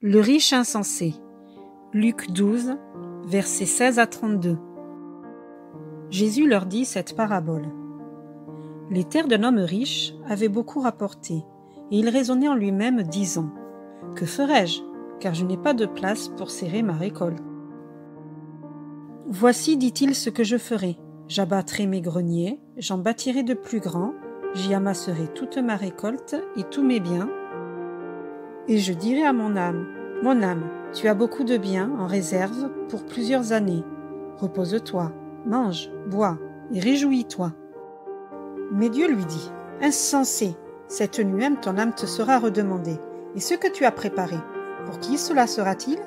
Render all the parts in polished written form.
Le riche insensé. Luc 12, versets 16 à 32. Jésus leur dit cette parabole. Les terres d'un homme riche avaient beaucoup rapporté, et il raisonnait en lui-même, disant : Que ferai-je, car je n'ai pas de place pour serrer ma récolte. Voici, dit-il, ce que je ferai. J'abattrai mes greniers, j'en bâtirai de plus grands, j'y amasserai toute ma récolte et tous mes biens. Et je dirai à mon âme, tu as beaucoup de biens en réserve pour plusieurs années. Repose-toi, mange, bois et réjouis-toi. Mais Dieu lui dit, insensé, cette nuit même ton âme te sera redemandée. Et ce que tu as préparé, pour qui cela sera-t-il ?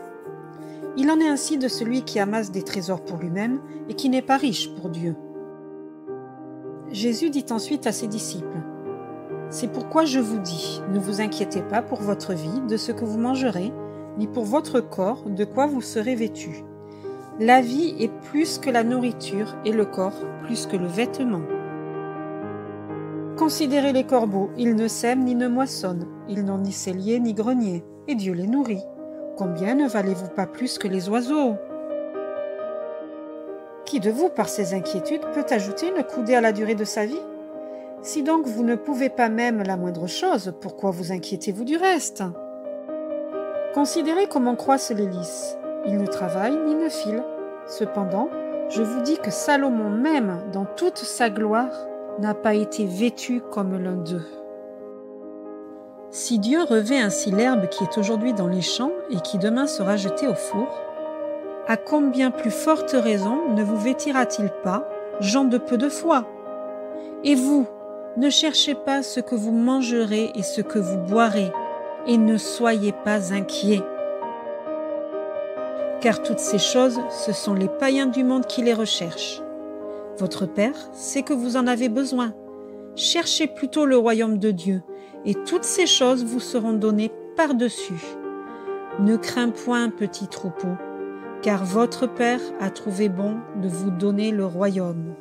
Il en est ainsi de celui qui amasse des trésors pour lui-même et qui n'est pas riche pour Dieu. Jésus dit ensuite à ses disciples, c'est pourquoi je vous dis, ne vous inquiétez pas pour votre vie, de ce que vous mangerez, ni pour votre corps, de quoi vous serez vêtus. La vie est plus que la nourriture et le corps plus que le vêtement. Considérez les corbeaux, ils ne sèment ni ne moissonnent, ils n'ont ni cellier ni grenier, et Dieu les nourrit. Combien ne valez-vous pas plus que les oiseaux ? Qui de vous, par ses inquiétudes, peut ajouter une coudée à la durée de sa vie ? Si donc vous ne pouvez pas même la moindre chose, pourquoi vous inquiétez-vous du reste ? Considérez comment croissent les lys. Ils ne travaillent ni ne filent. Cependant, je vous dis que Salomon même, dans toute sa gloire, n'a pas été vêtu comme l'un d'eux. Si Dieu revêt ainsi l'herbe qui est aujourd'hui dans les champs et qui demain sera jetée au four, à combien plus forte raison ne vous vêtira-t-il pas, gens de peu de foi ? Et vous, ne cherchez pas ce que vous mangerez et ce que vous boirez, et ne soyez pas inquiets. Car toutes ces choses, ce sont les païens du monde qui les recherchent. Votre Père sait que vous en avez besoin. Cherchez plutôt le royaume de Dieu, et toutes ces choses vous seront données par-dessus. Ne crains point, petit troupeau, car votre Père a trouvé bon de vous donner le royaume.